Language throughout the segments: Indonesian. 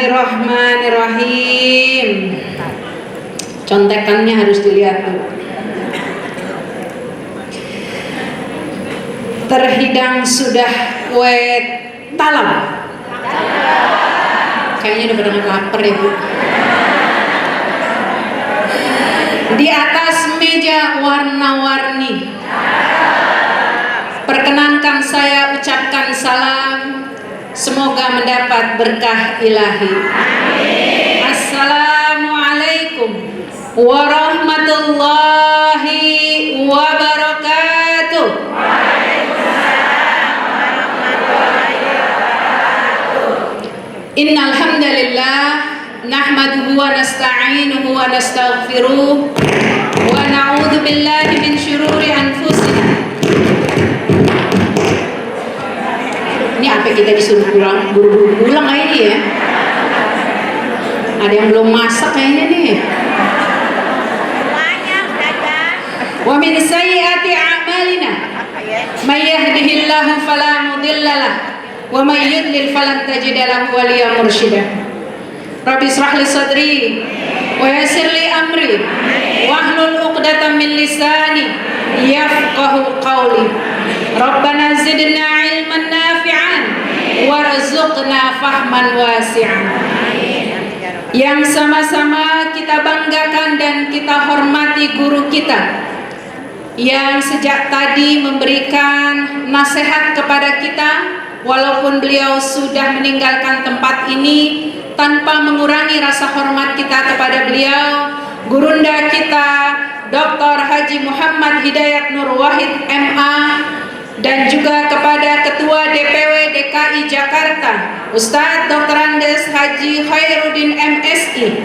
Bismillahirrahmanirrahim. Contekannya harus dilihat tuh. Terhidang sudah kue talam. Kayaknya udah pada lapar ya Bu. Di atas meja warna-warni. Perkenankan saya ucapkan salam. Semoga mendapat berkah ilahi. Assalamualaikum warahmatullahi wabarakatuh. Innal hamdalillah nahmaduhu wa nasta'inuhu wa nastaghfiruh wa na'udzu billahi min syururi anfusina. Ini apa kita disuruh pulang, buru-buru pulang kayaknya ya. Ada yang belum masak kayaknya nih. Wa min sayyiati a'malina may yahdihillahu fala mudhillalah wa may yudlil falan tajida lahu waliyyan mursyida. Rabbi israh li sadri wa yassir li amri wahlul 'uqdatam min lisani yafqahu qawli. Rabbana zidna ilman nafi'an warzuqna fahman wasi'an. Yang sama-sama kita banggakan dan kita hormati guru kita yang sejak tadi memberikan nasihat kepada kita, walaupun beliau sudah meninggalkan tempat ini, tanpa mengurangi rasa hormat kita kepada beliau, gurunda kita Dr. Haji Muhammad Hidayat Nur Wahid MA, dan juga kepada Ketua DPW DKI Jakarta Ustadz Dr. Andes Haji Khairuddin MSI,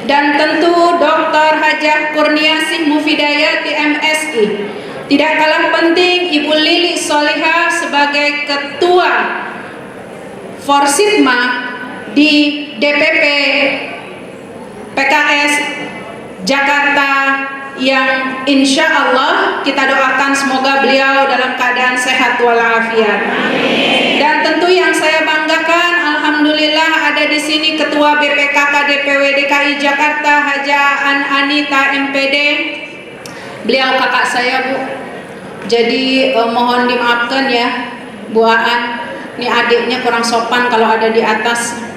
dan tentu Dr. Hajah Kurniasih Mufidayati MSI. Tidak kalah penting Ibu Lili Solihah sebagai Ketua Forsitma di DPP PKS Jakarta, yang insya Allah kita doakan semoga beliau dalam keadaan sehat walafiat. Dan tentu yang saya banggakan, alhamdulillah ada di sini Ketua BPKK DPW DKI Jakarta Haja Anita MPD. Beliau kakak saya Bu, jadi mohon dimaafkan ya Bu Aan, ini adiknya kurang sopan kalau ada di atas.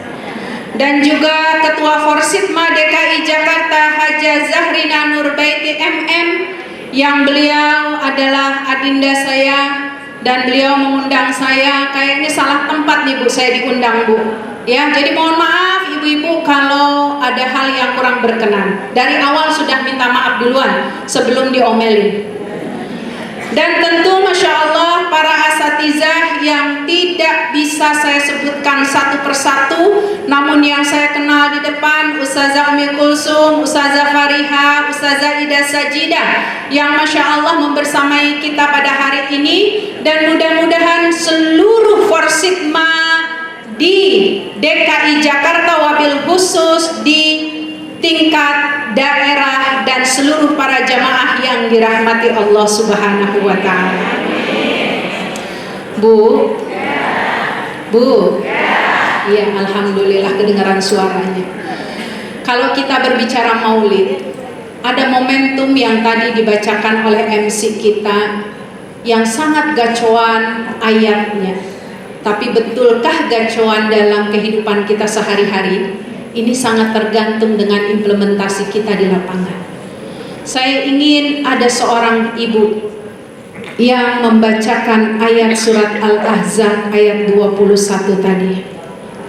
Dan juga Ketua Forsitma DKI Jakarta Haja Zahrina Nurbaiti MM, yang beliau adalah adinda saya dan beliau mengundang saya. Kayaknya salah tempat nih Bu, saya diundang Bu ya, jadi mohon maaf ibu-ibu kalau ada hal yang kurang berkenan. Dari awal sudah minta maaf duluan sebelum diomelin. Dan tentu Masya Allah para asatizah yang tidak bisa saya sebutkan satu persatu, namun yang saya kenal di depan, Ustazah Umi Kulsum, Ustazah Fariha, Ustazah Ida Sajidah, yang Masya Allah membersamai kita pada hari ini. Dan mudah-mudahan seluruh Forsitma di DKI Jakarta, wabil khusus di tingkat daerah, dan seluruh para jamaah yang dirahmati Allah Subhanahu wa Ta'ala. Bu, iya, alhamdulillah kedengaran suaranya. Kalau kita berbicara maulid, ada momentum yang tadi dibacakan oleh MC kita yang sangat gacoan ayatnya. Tapi betulkah gacoan dalam kehidupan kita sehari-hari? Ini sangat tergantung dengan implementasi kita di lapangan. Saya ingin ada seorang ibu yang membacakan ayat surat Al-Ahzab ayat 21 tadi.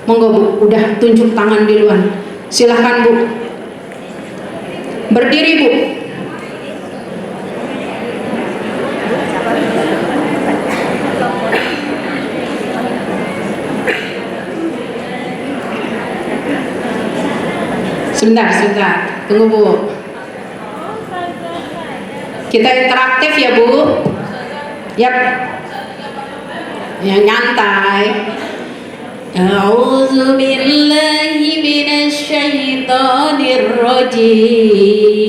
Monggo Bu, udah tunjuk tangan di luar. Silahkan Bu. Berdiri Bu. Sebentar, tunggu Bu. Kita interaktif ya Bu. Yap. Yang nyantai. A'udzu billahi minasy syaithanir rajim.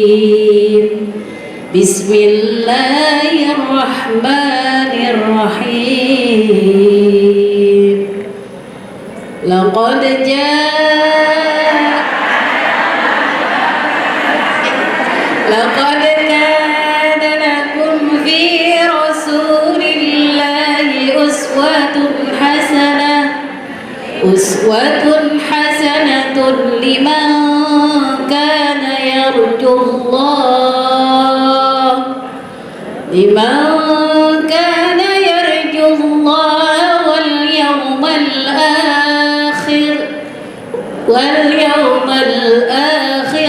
Bismillahirrahmanirrahim. Laqad jaa uswatun hasanatun liman kana yarjullah wal yawmal akhir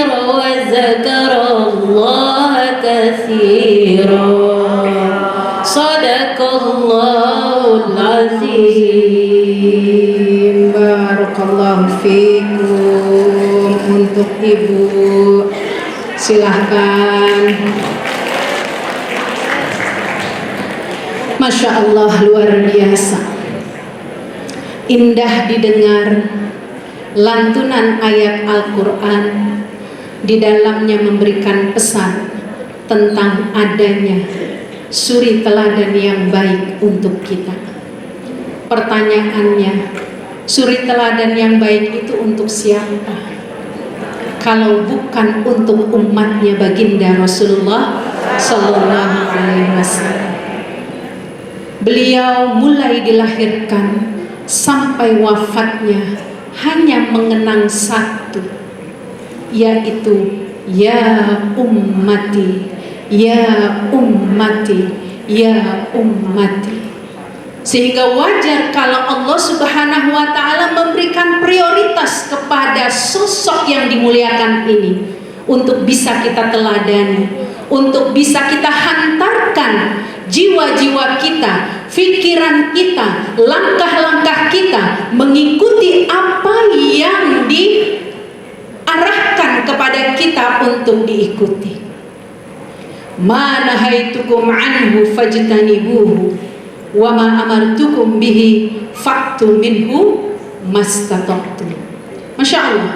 wa zakarallaha katsiran. Sadaqallahul azim. Barakallahu fikum. Untuk ibu silahkan. Masya Allah, luar biasa. Indah didengar lantunan ayat Al-Quran. Di dalamnya memberikan pesan tentang adanya suri teladan yang baik untuk kita. Pertanyaannya, suri teladan yang baik itu untuk siapa? Kalau bukan untuk umatnya baginda Rasulullah Sallallahu Alaihi Wasallam. Beliau mulai dilahirkan sampai wafatnya hanya mengenang satu, yaitu ya ummati, ya ummati, ya ummati. Sehingga wajar kalau Allah Subhanahu wa ta'ala memberikan prioritas kepada sosok yang dimuliakan ini untuk bisa kita teladani, untuk bisa kita hantarkan jiwa-jiwa kita, pikiran kita, langkah-langkah kita mengikuti apa yang diarahkan kepada kita untuk diikuti. Ma nahaitukum anhu fajtanibuhu wa ma amartukum bihi fa'tu minhu mastata'tum. Masya Allah,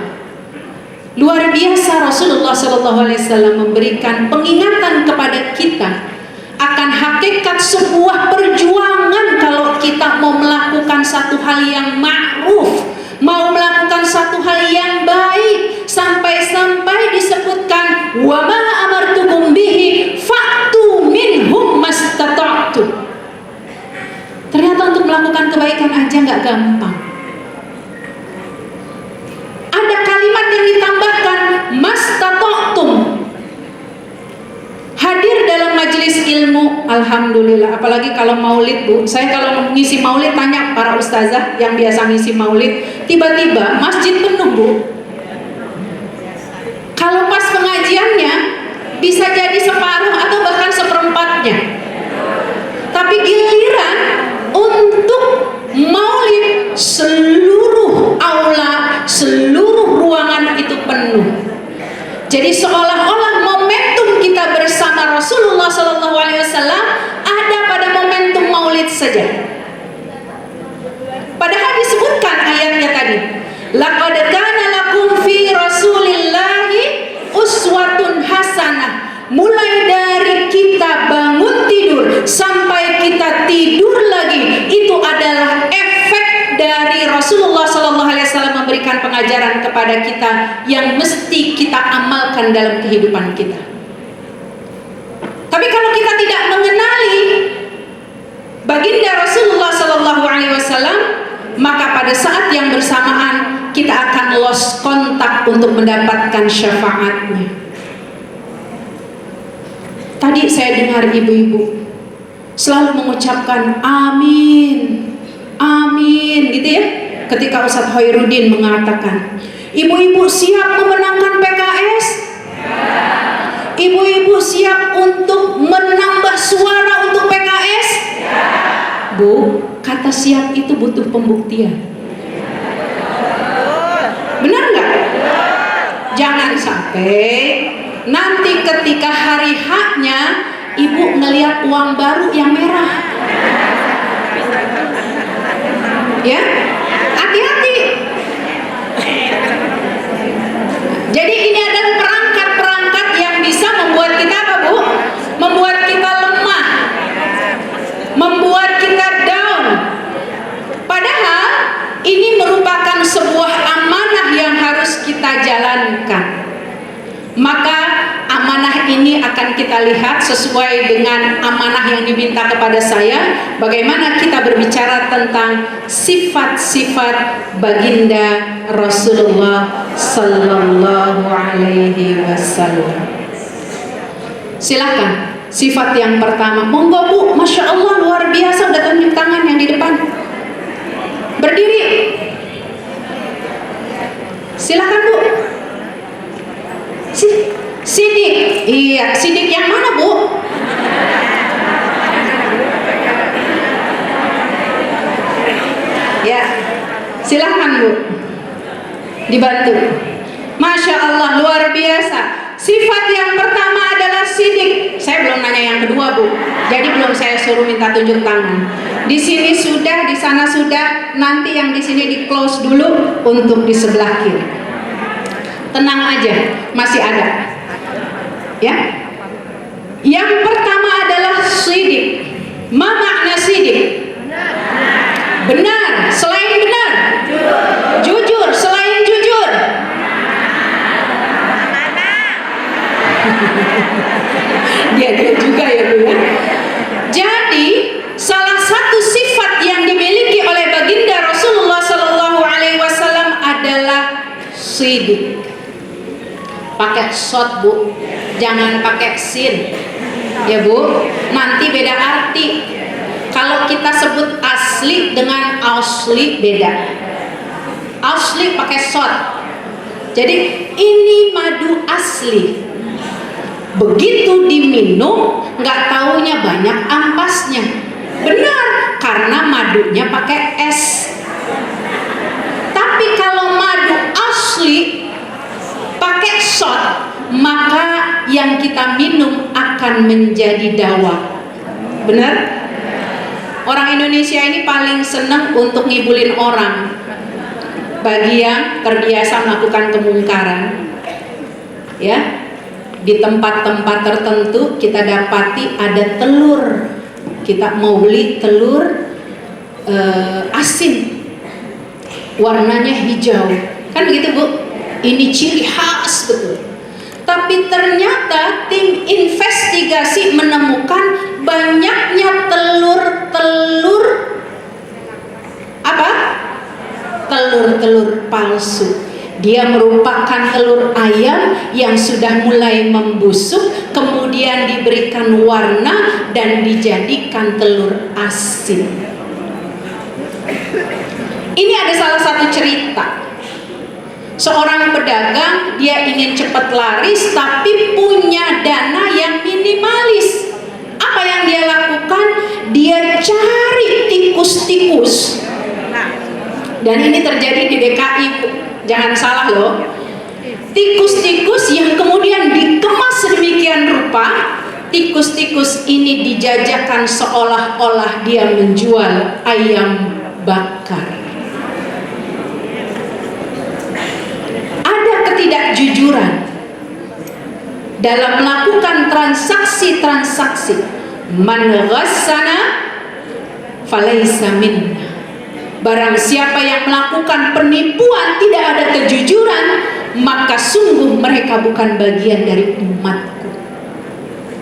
luar biasa Rasulullah SAW memberikan pengingatan kepada kita akan hakikat sebuah perjuangan. Kalau kita mau melakukan satu hal yang ma'ruf, mau melakukan satu hal yang baik, sampai-sampai disebutkan wa ma amartukum bihi fa'tu minhum mastata'tum. Ternyata untuk melakukan kebaikan aja nggak gampang. Ada kalimat yang ditambahkan mastata'tum. Hadir dalam majelis ilmu, alhamdulillah. Apalagi kalau maulid, Bu. Saya kalau ngisi maulid tanya para ustazah yang biasa ngisi maulid, tiba-tiba masjid penuh, Bu. Kalau pas pengajiannya bisa jadi separuh atau bahkan seperempatnya. Tapi giliran untuk maulid, seluruh aula, seluruh ruangan itu penuh. Jadi seolah-olah momentum kita bersama Rasulullah SAW ada pada momentum maulid saja. Padahal disebutkan ayatnya tadi, laqad kana lakum fi rasulillahi uswatun hasanah. Mulai dari kita bangun tidur sampai kita tidur lagi, itu adalah efek dari Rasulullah SAW memberikan pengajaran kepada kita yang mesti kita amalkan dalam kehidupan kita. Tapi kalau kita tidak mengenali baginda Rasulullah SAW, maka pada saat yang bersamaan kita akan lost kontak untuk mendapatkan syafaatnya. Tadi saya dengar ibu-ibu selalu mengucapkan amin, amin gitu ya. Ketika Ustadz Hoirudin mengatakan, ibu-ibu siap memenangkan PKS? Ibu-ibu siap untuk menambah suara untuk PKS? Bu, kata siap itu butuh pembuktian. Benar nggak? Jangan sampai nanti ketika hari haknya ibu ngelihat uang baru yang merah, ya hati-hati. Jadi ini adalah perangkat-perangkat yang bisa membuat kita apa, Bu? Membuat kita lemah, membuat kita down. Padahal ini merupakan sebuah amanah yang harus kita jalankan. Maka amanah ini akan akan kita lihat sesuai dengan amanah yang diminta kepada saya, bagaimana kita berbicara tentang sifat-sifat baginda Rasulullah Sallallahu Alaihi Wasallam. Silakan, sifat yang pertama. Monggo Bu, Masya Allah luar biasa, udah tunjuk tangan yang di depan. Berdiri. Silakan Bu. Sidik. Iya, sidik yang mana Bu? Ya, silakan Bu. Dibantu. Masya Allah luar biasa. Sifat yang pertama adalah sidik. Saya belum nanya yang kedua Bu. Jadi belum saya suruh minta tunjuk tangan. Di sini sudah, di sana sudah. Nanti yang di sini di close dulu untuk di sebelah kiri. Tenang aja, masih ada. Ya. Yang pertama adalah sidik. Ma makna sidik? Benar. Selain benar? Jujur. Selain jujur? Dia juga ya Bu ya. Jadi salah satu sifat yang dimiliki oleh baginda Rasulullah Sallallahu Alaihi Wasallam adalah sidik. Pakai shot Bu, jangan pakai sin ya Bu, nanti beda arti. Kalau kita sebut asli dengan asli beda. Asli pakai shot. Jadi ini madu asli. Begitu diminum, nggak taunya banyak ampasnya. Benar, karena madunya pakai es. Tapi kalau madu asli pakai shot, maka yang kita minum akan menjadi dawa. Benar? Orang Indonesia ini paling senang untuk ngibulin orang. Bagi yang terbiasa melakukan kemungkaran, ya, di tempat-tempat tertentu kita dapati ada telur. Kita mau beli telur asin, warnanya hijau, kan begitu Bu? Ini ciri khas betul. Tapi ternyata tim investigasi menemukan banyaknya telur-telur apa? Telur-telur palsu. Dia merupakan telur ayam yang sudah mulai membusuk, kemudian diberikan warna dan dijadikan telur asin. Ini ada salah satu cerita. Seorang pedagang, dia ingin cepat laris tapi punya dana yang minimalis. Apa yang dia lakukan? Dia cari tikus-tikus. Dan ini terjadi di DKI, jangan salah loh. Tikus-tikus yang kemudian dikemas sedemikian rupa. Tikus-tikus ini dijajakan seolah-olah dia menjual ayam bakar. Ketidakjujuran dalam melakukan transaksi-transaksi. Man ghassana falaysa minna. Barang siapa yang melakukan penipuan, tidak ada kejujuran, maka sungguh mereka bukan bagian dari umatku.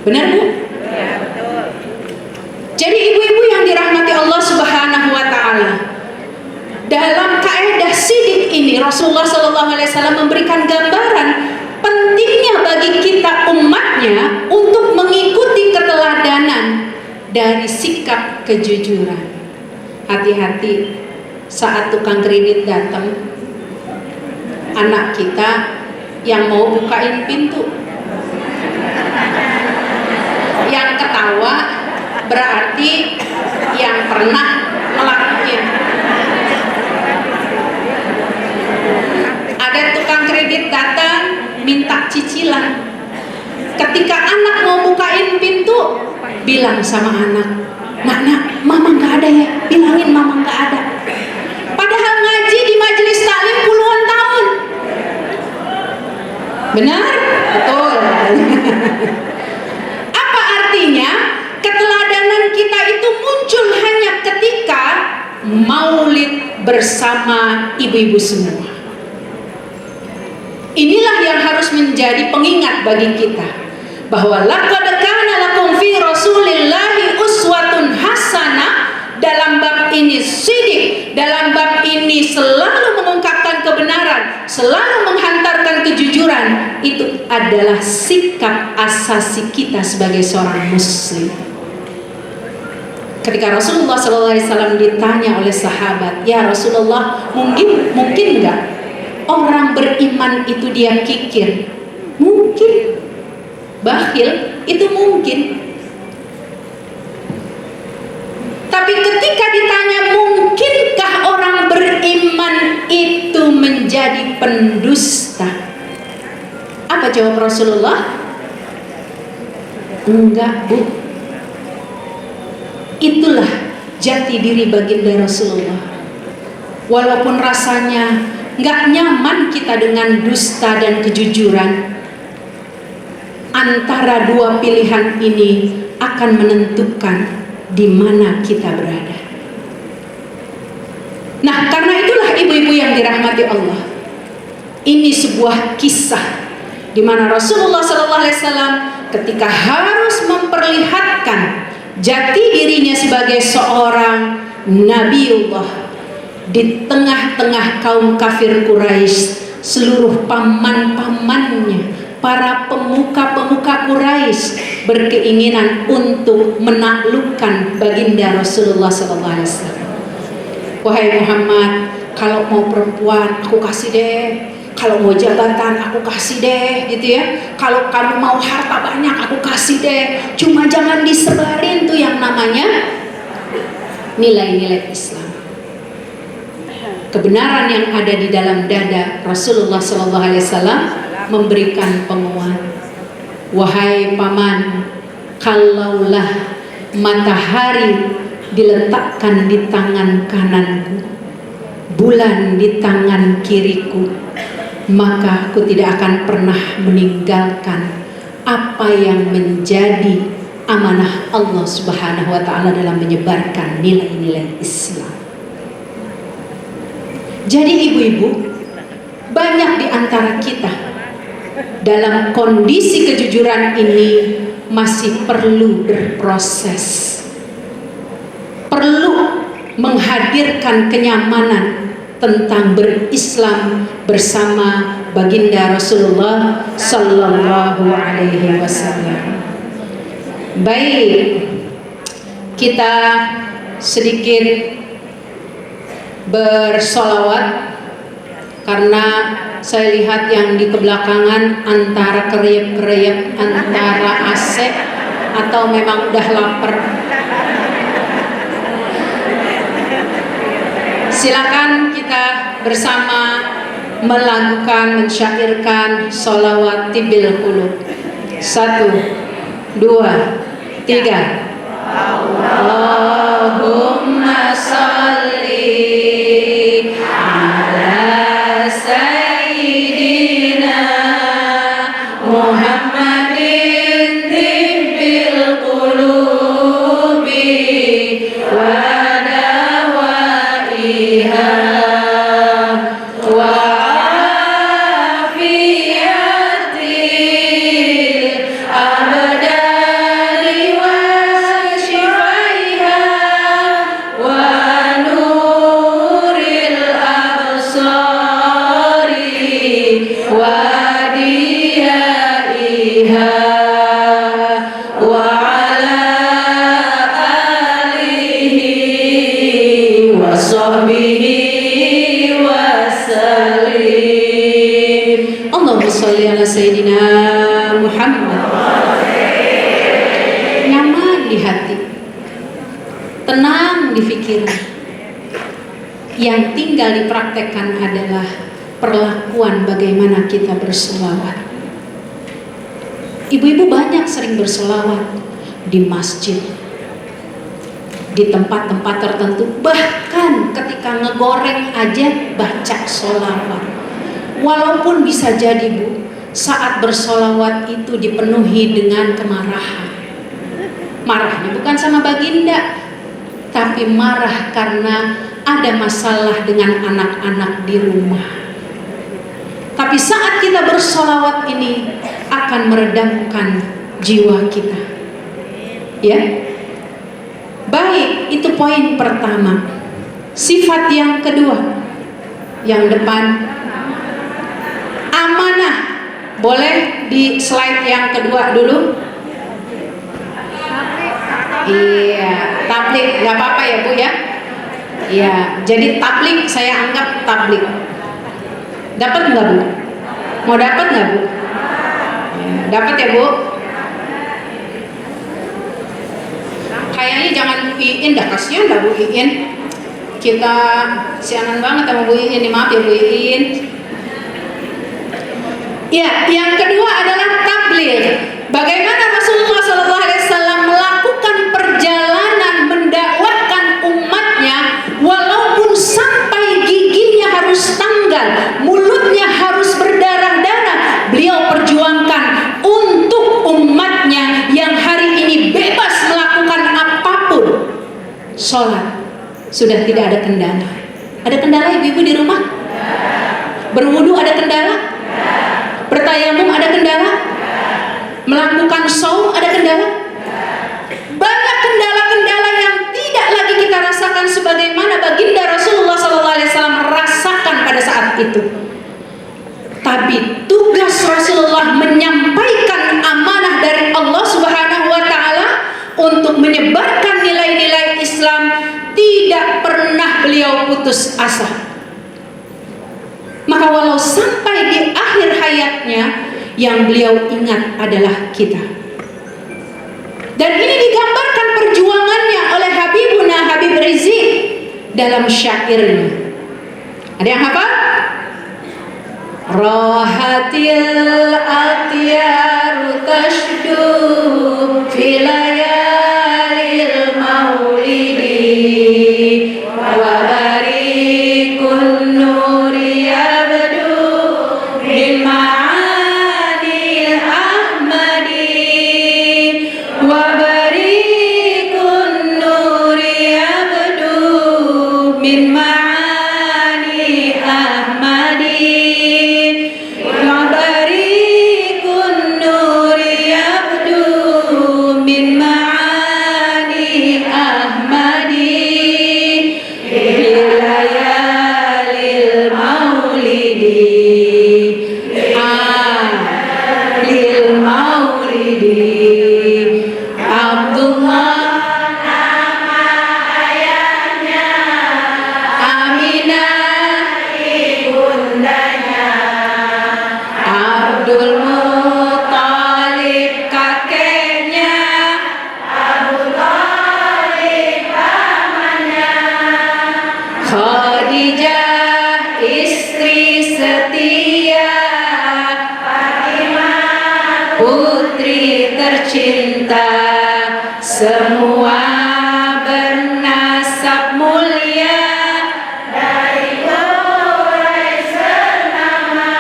Benar Bu? Ya, betul. Jadi ibu-ibu yang dirahmati Allah Subhanahu wa taala, dalam kaidah sidik ini Rasulullah Sallallahu Alaihi Wasallam memberikan gambaran pentingnya bagi kita umatnya untuk mengikuti keteladanan dari sikap kejujuran. Hati-hati saat tukang kredit datang, anak kita yang mau bukain pintu, yang ketawa berarti yang pernah melakukan. Ada tukang kredit datang minta cicilan. Ketika anak mau bukain pintu, bilang sama anak, nak, mama nggak ada ya, bilangin mama nggak ada. Padahal ngaji di majelis taklim puluhan tahun. Benar? Betul. Apa artinya? Keteladanan kita itu muncul hanya ketika maulid bersama ibu-ibu semua. Inilah yang harus menjadi pengingat bagi kita, bahwa laqad adalah sikap asasi kita sebagai seorang muslim. Ketika Rasulullah SAW ditanya oleh sahabat, "Ya Rasulullah, mungkin nggak orang beriman itu dia kikir?" Mungkin. Bakhil itu mungkin. Tapi ketika ditanya mungkinkah orang beriman itu menjadi pendusta, apa jawab Rasulullah? Enggak, Bu. Itulah jati diri baginda Rasulullah. Walaupun rasanya enggak nyaman kita dengan dusta dan kejujuran, antara dua pilihan ini akan menentukan di mana kita berada. Nah, karena itulah ibu-ibu yang dirahmati Allah, ini sebuah kisah di mana Rasulullah SAW ketika harus memperlihatkan jati dirinya sebagai seorang Nabiullah di tengah-tengah kaum kafir Quraisy, seluruh paman-pamannya, para pemuka-pemuka Quraisy berkeinginan untuk menaklukkan baginda Rasulullah SAW. Wahai Muhammad, kalau mau perempuan aku kasih deh, kalau mau jabatan aku kasih deh, gitu ya. Kalau kamu mau harta banyak aku kasih deh. Cuma jangan disebarin tuh yang namanya nilai-nilai Islam. Kebenaran yang ada di dalam dada Rasulullah SAW memberikan penguat. Wahai paman, kalaulah matahari diletakkan di tangan kananku, bulan di tangan kiriku, maka aku tidak akan pernah meninggalkan apa yang menjadi amanah Allah Subhanahu wa Ta'ala dalam menyebarkan nilai-nilai Islam. Jadi ibu-ibu, banyak di antara kita dalam kondisi kejujuran ini masih perlu berproses, perlu menghadirkan kenyamanan tentang berislam bersama baginda Rasulullah Sallallahu Alaihi Wasallam. Baik, kita sedikit bersolawat karena saya lihat yang di kebelakangan antara kereyep-kereyep, antara AC atau memang udah lapar. Silakan kita bersama melakukan, mensyairkan sholawat tibil qulub. 1, 2, 3. Allahumma sholli ala sayyidina Muhammadin tibbil qulubi wa dawaiha wa afiyatil abdali wa shifaiha wa nuril absari wa diyaiha wa ala alihi wa sahbihi wa sallim. Allahumma sholli ala sayyidina Muhammad. Nyaman di hati, tenang di pikiran. Yang tinggal dipraktekkan adalah perlakuan bagaimana kita berselawat. Ibu-ibu banyak sering berselawat di masjid, di tempat-tempat tertentu, bahkan ketika ngegoreng aja baca sholawat. Walaupun bisa jadi, Bu, saat bersolawat itu dipenuhi dengan kemarahan. Marahnya bukan sama baginda, tapi marah karena ada masalah dengan anak-anak di rumah. Tapi saat kita bersolawat ini akan meredamkan jiwa kita. Ya, baik, itu poin pertama. Sifat yang kedua, yang depan, amanah boleh di slide yang kedua dulu. Iya, tablik, nggak apa-apa ya Bu ya. Iya, jadi tablik saya anggap tablik. Dapat nggak Bu? Mau dapat nggak Bu? Ya, dapat ya Bu? Kayaknya jangan Bu Iin, dah kasihan dah Bu Iin. Kita sianan banget sama Bu Iin, maaf ya Bu Iin. Ya, yang kedua adalah tabligh. Bagaimana Rasulullah SAW melakukan perjalanan mendakwahkan umatnya, walaupun sampai giginya harus tanggal, mulutnya harus berdarah-darah, beliau perjuangkan untuk umatnya yang hari ini bebas melakukan apapun. Sholat sudah tidak ada kendala. Ada kendala ibu-ibu di rumah? Berwudu ada kendala? Bertayamum ada kendala? Melakukan saum ada kendala? Banyak kendala-kendala yang tidak lagi kita rasakan sebagaimana baginda Rasulullah SAW rasakan pada saat itu. Tapi tugas Rasulullah menyampaikan amanah dari Allah Subhanahu wa Ta'ala untuk menyebarkan nilai-nilai Islam, tidak pernah beliau putus asa. Maka walau sampai di akhir hayatnya, yang beliau ingat adalah kita. Dan ini digambarkan perjuangannya oleh Habibuna Habib Rizik dalam syairnya. Ada yang hafal? Rahatil atyaru tashdu filayalil maulidi wa barikun nuri abdu bin ma'anil ahmadi wa barikun nuri abdu bin ma'ani ahmadi wa barikun nuri abdu min ma'ani ahmadi bilayalil maulidi lil maulidi Abdullah nama ayahnya, Aminah ibundanya, Abdul Muthalib kakeknya, Abu Thalib pamannya, Khadijah istri setia, Fatimah putri tercinta, semua bernasab mulia dari Quraisy ternama.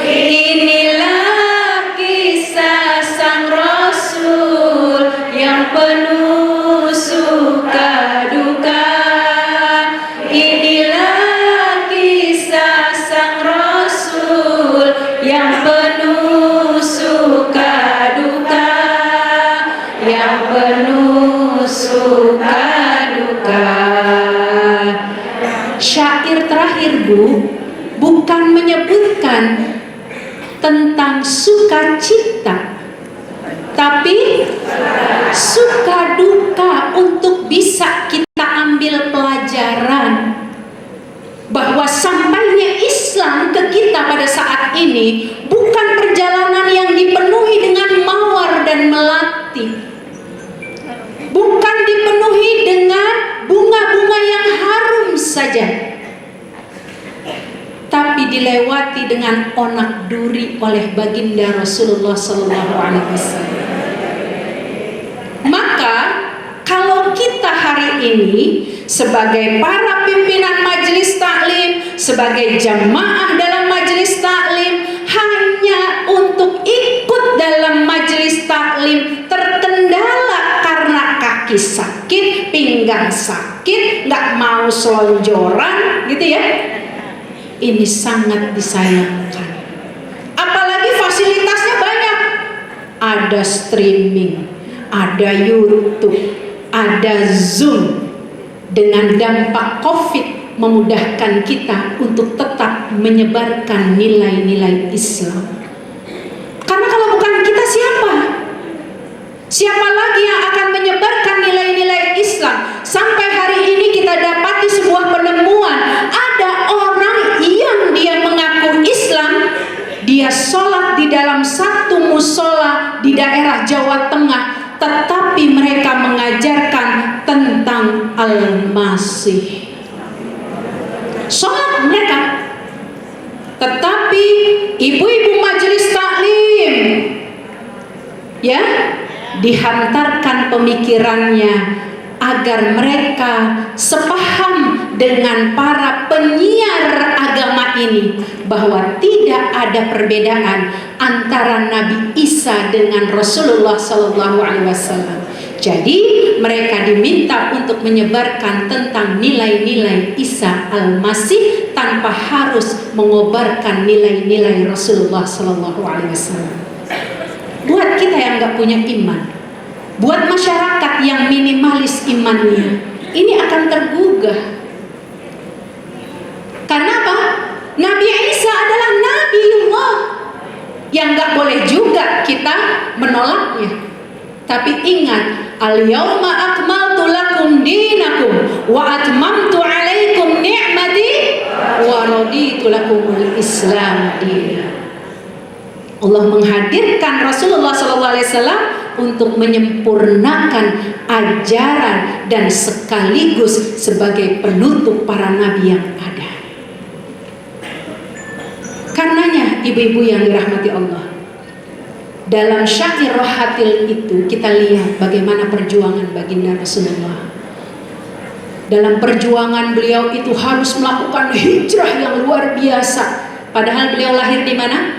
Inilah kisah sang Rasul yang penuh suka duka. Inilah kisah sang Rasul yang penuh suka duka, yang penuh suka duka. Syair terakhir Bu bukan menyebutkan tentang sukacita, tapi suka duka untuk bisa kita ambil pelajaran bahwa sampainya Islam ke kita pada saat ini bukan perjalanan yang dipenuhi dengan mawar dan melati, bukan dipenuhi dengan bunga-bunga yang harum saja, tapi dilewati dengan onak duri oleh baginda Rasulullah SAW. Maka kalau kita hari ini sebagai para pimpinan majelis taklim, sebagai jamaah dalam majelis taklim, hanya untuk ikut dalam majelis taklim terkendala karena kaki sakit, pinggang sakit, nggak mau selonjoran, gitu ya. Ini sangat disayangkan. Apalagi fasilitasnya banyak. Ada streaming, ada YouTube, ada Zoom. Dengan dampak COVID memudahkan kita untuk tetap menyebarkan nilai-nilai Islam. Siapa lagi yang akan menyebarkan nilai-nilai Islam? Sampai hari ini kita dapati sebuah penemuan, ada orang yang dia mengaku Islam, dia sholat di dalam satu musola di daerah Jawa Tengah, tetapi mereka mengajarkan tentang Al-Masih. Sholat mereka, tetapi ibu-ibu majelis taklim, ya, dihantarkan pemikirannya agar mereka sepaham dengan para penyiar agama ini bahwa tidak ada perbedaan antara Nabi Isa dengan Rasulullah SAW. Jadi mereka diminta untuk menyebarkan tentang nilai-nilai Isa Al-Masih tanpa harus mengobarkan nilai-nilai Rasulullah SAW. Buat kita yang nggak punya iman, buat masyarakat yang minimalis imannya, ini akan tergugah. Karena apa? Nabi Isa adalah Nabiullah yang nggak boleh juga kita menolaknya. Tapi ingat, al-yawma akmaltu lakum dinakum wa atmamtu alaikum ni'mati wa raditu lakumul Islam dinan. Allah menghadirkan Rasulullah SAW untuk menyempurnakan ajaran dan sekaligus sebagai penutup para nabi yang ada. Karenanya ibu-ibu yang dirahmati Allah, dalam syair Rohatil itu kita lihat bagaimana perjuangan baginda Rasulullah. Dalam perjuangan beliau itu harus melakukan hijrah yang luar biasa. Padahal beliau lahir di mana?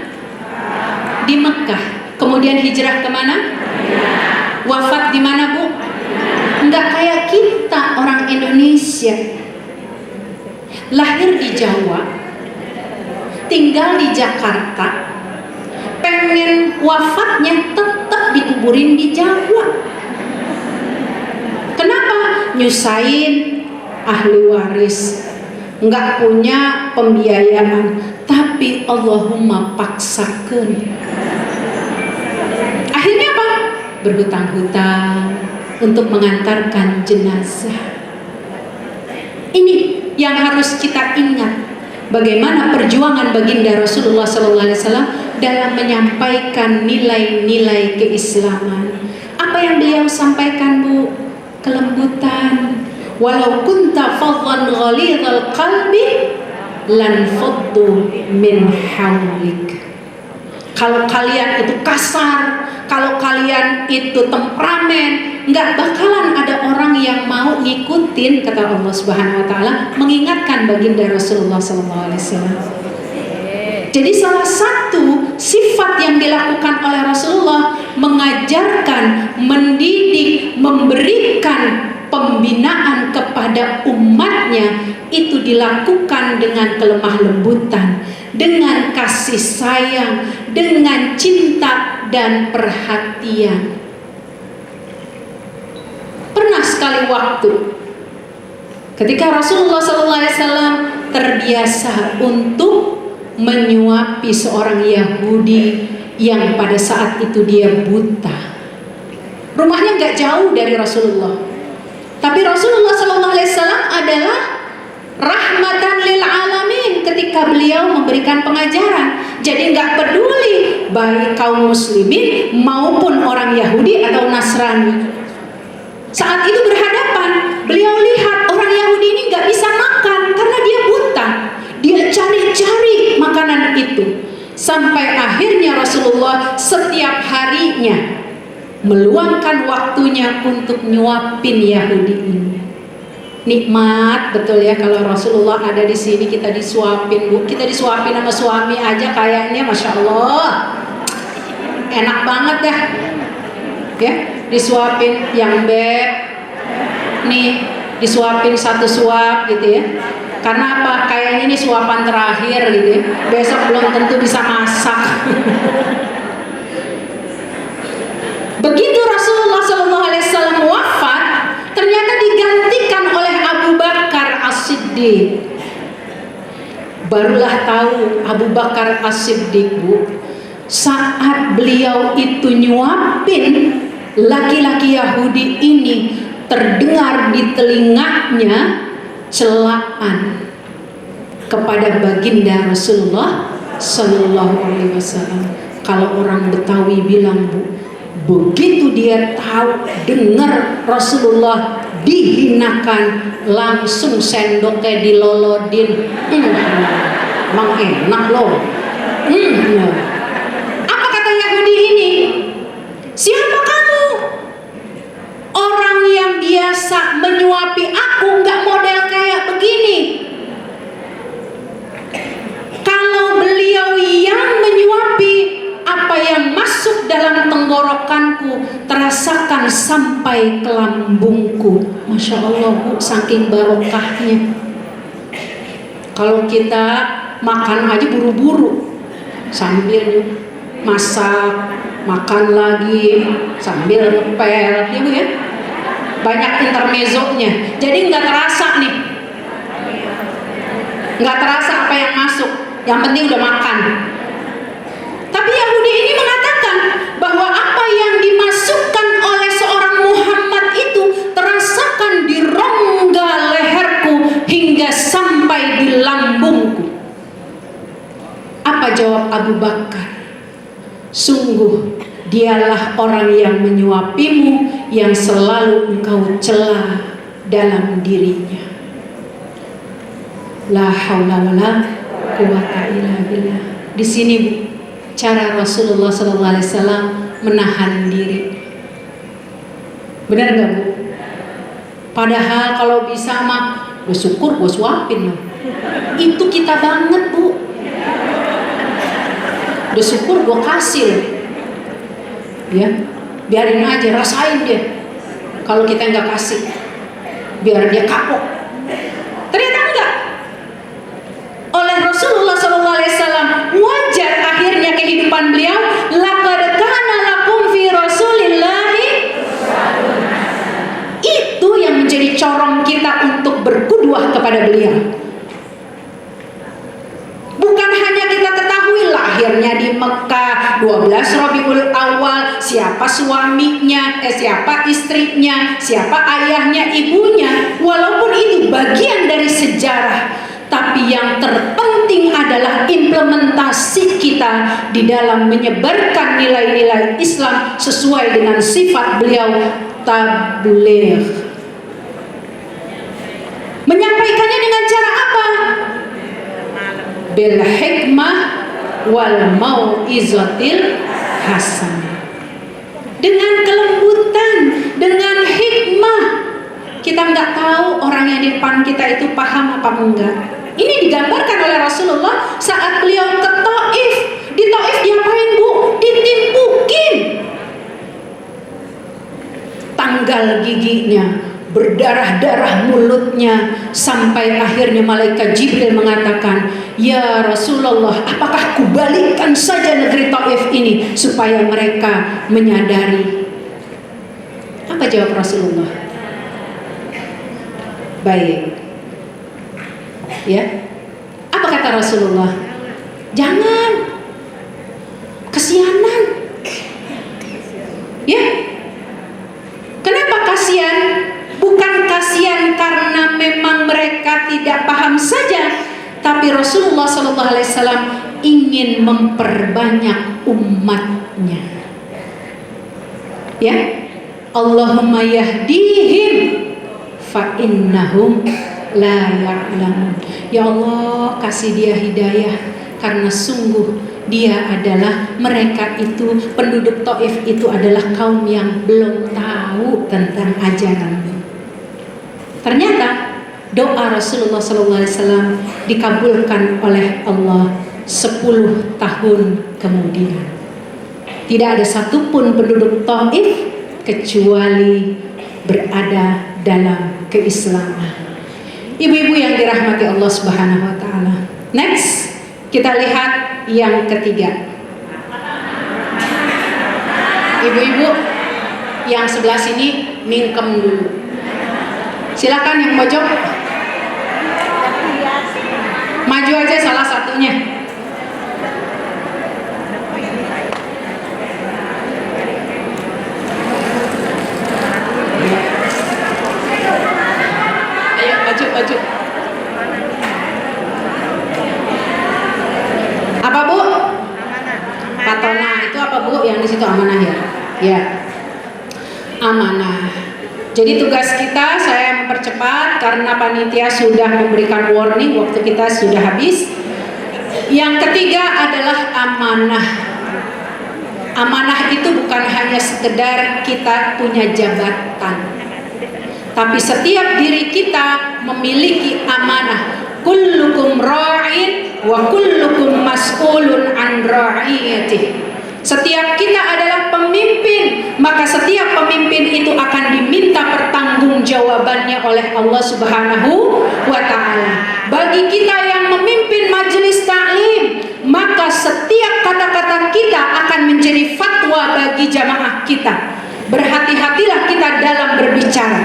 Di Mekah. Kemudian hijrah kemana? Wafat di mana, Bu? Enggak kayak kita orang Indonesia. Lahir di Jawa, tinggal di Jakarta, pengen wafatnya tetap dikuburin di Jawa. Kenapa? Nyusahin ahli waris, nggak punya pembiayaan, tapi Allahumma paksakan. Akhirnya apa? Berhutang-hutang untuk mengantarkan jenazah. Ini yang harus kita ingat, bagaimana perjuangan baginda Rasulullah SAW dalam menyampaikan nilai-nilai keislaman. Apa yang beliau sampaikan, Bu? Kelembutan. Walau kunta fadlan ghalidhal qalbi lan faddu min hawlik. Kalau kalian itu kasar, kalau kalian itu temperamen, nggak bakalan ada orang yang mau ngikutin, kata Allah Subhanahu Wa Taala, mengingatkan baginda Rasulullah SAW. Jadi salah satu sifat yang dilakukan oleh Rasulullah mengajarkan, mendidik, memberikan pembinaan kepada umatnya itu dilakukan dengan kelemah lembutan, dengan kasih sayang, dengan cinta dan perhatian. Pernah sekali waktu ketika Rasulullah SAW terbiasa untuk menyuapi seorang Yahudi yang pada saat itu dia buta. Rumahnya nggak jauh dari Rasulullah, tapi Rasulullah SAW adalah rahmatan lil alamin ketika beliau memberikan pengajaran. Jadi nggak peduli baik kaum muslimin maupun orang Yahudi atau Nasrani. Saat itu berhadapan, beliau lihat orang Yahudi ini nggak bisa makan karena dia buta. Dia cari-cari makanan itu, sampai akhirnya Rasulullah setiap harinya meluangkan waktunya untuk nyuapin Yahudi ini. Nikmat betul ya kalau Rasulullah ada di sini, kita disuapin, Bu. Kita disuapin sama suami aja kayaknya Masya Allah enak banget dah ya, disuapin yang beb nih, disuapin satu suap gitu ya. Karena apa? Kayaknya ini suapan terakhir gitu ya. Besok belum tentu bisa masak. Begitu Rasulullah SAW wafat, ternyata digantikan oleh Abu Bakar As-Siddiq. Barulah tahu Abu Bakar As-Siddiq, Bu, saat beliau itu nyuapin laki-laki Yahudi ini terdengar di telinganya celaan kepada baginda Rasulullah Sallallahu Alaihi Wasallam. Kalau orang Betawi bilang, Bu, begitu dia tahu dengar Rasulullah dihinakan, langsung sendoknya dilolodin. Emang enak loh. Apa kata Yahudi ini? Siapa kamu? Orang yang biasa menyuapi aku nggak model kayak begini. Kalau beliau yang menyuapi, apa yang masuk dalam tenggorokanku terasakan sampai ke lambungku. Masya Allah, Bu, saking barokahnya. Kalau kita makan aja buru-buru, sambil masak, makan lagi, sambil ngepel, ya Bu ya. Banyak intermezzonya, jadi nggak terasa nih, nggak terasa apa yang masuk. Yang penting udah makan. Tapi Yahudi ini mengatakan bahwa apa yang dimasukkan oleh seorang Muhammad itu terasakan di rongga leherku hingga sampai di lambungku. Apa jawab Abu Bakar? Sungguh dialah orang yang menyuapimu yang selalu engkau cela dalam dirinya. La haula wala quwata illa billah. Di sini, Bu, cara Rasulullah SAW menahan diri. Benar nggak, Bu? Padahal kalau bisa mah bersyukur gue suapin loh. Itu kita banget, Bu. Bersyukur gue kasih loh. Ya, biarin aja, rasain dia. Kalau kita nggak kasih, biar dia kapok. Ternyata enggak. Oleh Rasulullah SAW wajar akhirnya kehidupan beliau. Laqad kana lakum fi Rasulillahi, itu yang menjadi corong kita untuk berkuduah kepada beliau. Bukan hanya kita ketahui lahirnya di Mekah 12 Rabiul Awal, siapa suaminya, siapa istrinya, siapa ayahnya, ibunya. Walaupun itu bagian dari sejarah, tapi yang terpenting adalah implementasi kita di dalam menyebarkan nilai-nilai Islam sesuai dengan sifat beliau, tabligh. Menyampaikannya dengan cara apa? Bil hikmah wal mau'izatil hasanah. Dengan kelembutan, dengan hikmah. Kita nggak tahu orang yang di depan kita itu paham apa enggak. Ini digambarkan oleh Rasulullah saat beliau ke Taif. Di Taif diapain, Bu? Ditimpukin. Tanggal giginya, berdarah-darah mulutnya, sampai akhirnya malaikat Jibril mengatakan, "Ya Rasulullah, apakah kubalikkan saja negeri Taif ini supaya mereka menyadari?" Apa jawab Rasulullah? Baik. Ya. Apa kata Rasulullah? Jangan. Kesianan. Ya. Kenapa kasihan? Bukan kasihan karena memang mereka tidak paham saja, tapi Rasulullah SAW ingin memperbanyak umatnya. Ya. Allahumma yahdihim fa innahum la ya'lamun. Ya Allah, kasih dia hidayah, karena sungguh dia adalah, mereka itu penduduk Taif itu adalah kaum yang belum tahu tentang ajaran. Ternyata doa Rasulullah SAW dikabulkan oleh Allah 10 tahun kemudian. Tidak ada satupun penduduk Taif kecuali berada dalam keislaman. Ibu-ibu yang dirahmati Allah Subhanahu wa taala. Next, kita lihat yang ketiga. Ibu-ibu yang sebelah sini mingkem dulu. Silakan yang pojok. Maju aja salah satunya. baju. Apa Bu? Patona itu apa Bu? Yang di situ amanah ya? Ya. Amanah. Jadi tugas kita, saya mempercepat karena panitia sudah memberikan warning, waktu kita sudah habis. Yang ketiga adalah amanah. Amanah itu bukan hanya sekedar kita punya jabatan, tapi setiap diri kita memiliki amanah. Kullukum ra'in wa kullukum mas'ulun an ra'iyatih. Setiap kita adalah pemimpin, maka setiap pemimpin itu akan diminta pertanggungjawabannya oleh Allah Subhanahu wa ta'ala. Bagi kita yang memimpin majelis taklim, maka setiap kata-kata kita akan menjadi fatwa bagi jamaah kita. Berhati-hatilah kita dalam berbicara.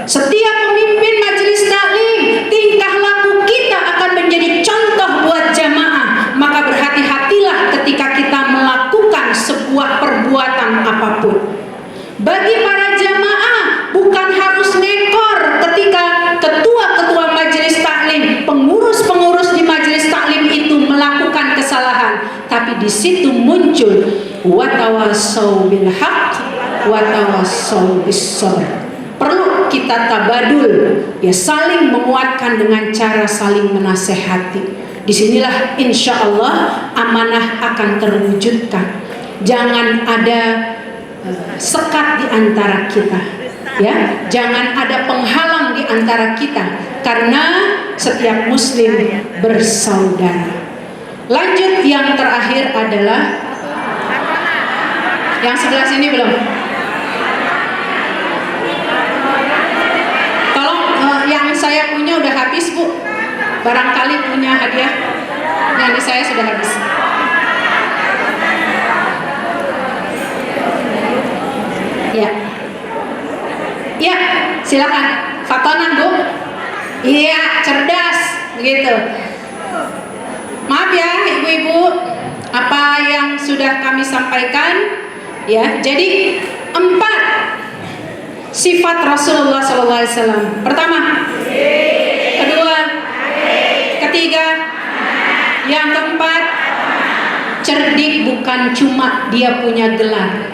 Setiap pemimpin majelis taklim, tingkah laku kita akan menjadi contoh buat jamaah. Maka berhati-hatilah ketika kita melakukan sebuah perbuatan apapun. Bagi para jamaah, bukan harus nekor ketika ketua-ketua majelis taklim, pengurus-pengurus di majelis taklim itu melakukan kesalahan, tapi di situ muncul watawasau bil haq watawasau bis sabr. Perlu kita tabadul, ya, saling menguatkan dengan cara saling menasehati. Disinilah insya Allah amanah akan terwujudkan. Jangan ada sekat di antara kita, ya. Jangan ada penghalang di antara kita, karena setiap muslim bersaudara. Lanjut, yang terakhir adalah yang sebelah sini belum. Tolong, yang saya punya udah habis Bu. Barangkali punya hadiah. Yang di saya sudah habis. Ya. Ya, silakan. Fatona Bu. Iya, cerdas begitu. Maaf ya ibu-ibu, apa yang sudah kami sampaikan, ya. Jadi 4 sifat Rasulullah SAW. Pertama, kedua, ketiga, yang keempat, cerdik bukan cuma dia punya gelar.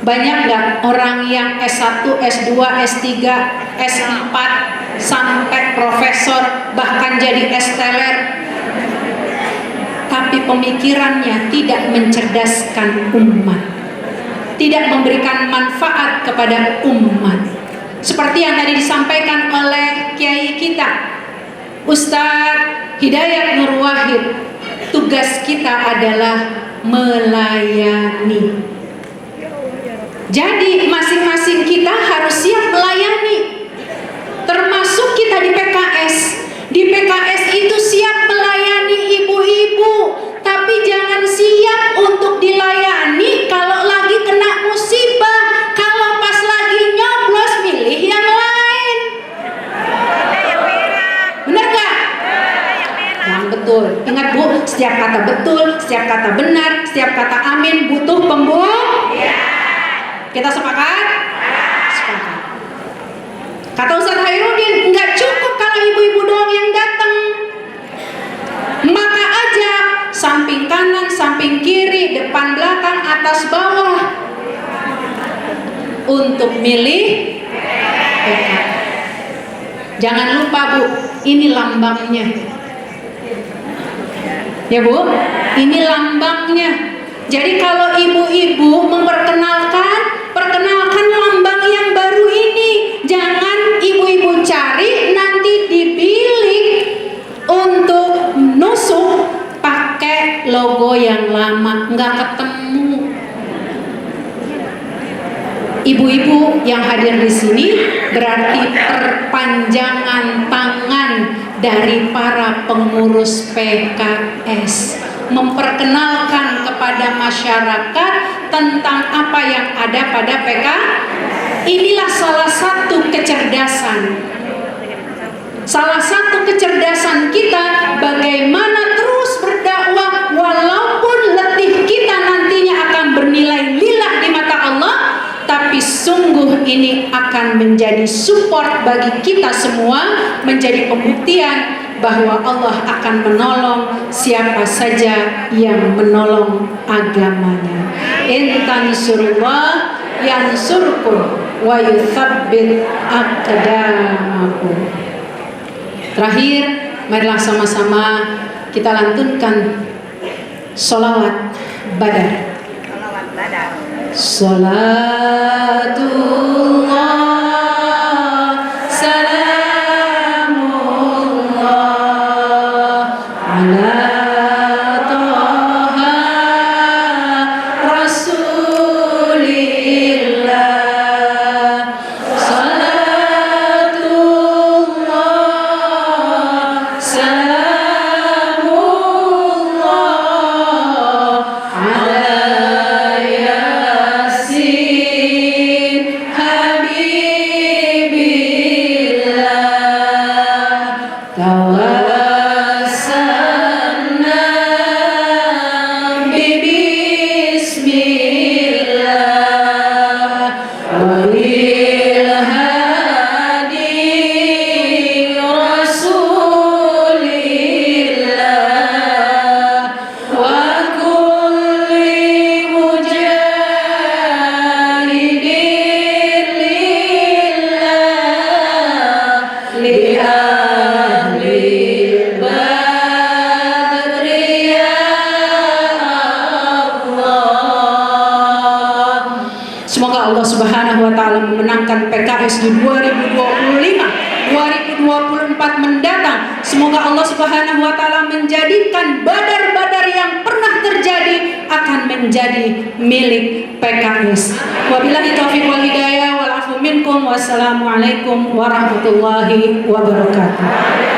Banyak gak orang yang S1, S2, S3, S4 sampai profesor, bahkan jadi S-teler, tapi pemikirannya tidak mencerdaskan umat, tidak memberikan manfaat kepada umat. Seperti yang tadi disampaikan oleh kiai kita Ustadz Hidayat Nur Wahid, tugas kita adalah melayani. Jadi masing-masing kita harus siap melayani, termasuk kita di PKS. Di PKS itu siap melayani ibu-ibu, tapi jangan siap untuk dilayani kalau lagi kena musibah, kalau pas lagi nyoblos milih yang lain. Benar gak? Yang betul. Ingat Bu, setiap kata betul, setiap kata benar, setiap kata amin butuh pembuktian. Kita sepakat? Sepakat. Kata Ustaz Hairudin, nggak cukup kalau ibu-ibu doang yang datang. Maka aja samping kanan, samping kiri, depan belakang, atas bawah, untuk milih PKS. Jangan lupa Bu, ini lambangnya. Ya Bu, ini lambangnya. Jadi kalau ibu-ibu perkenalkan lambang yang baru ini. Jangan ibu-ibu cari nanti dipilih untuk nusuk pakai logo yang lama, nggak ketemu. Ibu-ibu yang hadir di sini berarti perpanjangan tangan dari para pengurus PKS, memperkenalkan kepada masyarakat tentang apa yang ada pada PKS. Inilah salah satu kecerdasan. Salah satu kecerdasan kita bagaimana terus berdakwah walaupun letih kita nantinya akan bernilai lillah di mata Allah, tapi sungguh ini akan menjadi support bagi kita semua, menjadi pembuktian bahwa Allah akan menolong siapa saja yang menolong agamanya. In tansurullah yansurkum wa yuthabbit aqdamakum. Terakhir, marilah sama-sama kita lantunkan sholawat Badar. Salatullah salamullah ala Toha Rasulillah. Salatullah salamullah ala Semoga Allah Subhanahu wa taala memenangkan PKS di 2025, 2024 mendatang. Semoga Allah Subhanahu wa taala menjadikan badar-badar yang pernah terjadi akan menjadi milik PKS. Wabillahi taufiq wal hidayah wal afu minkum. Wassalamualaikum warahmatullahi wabarakatuh.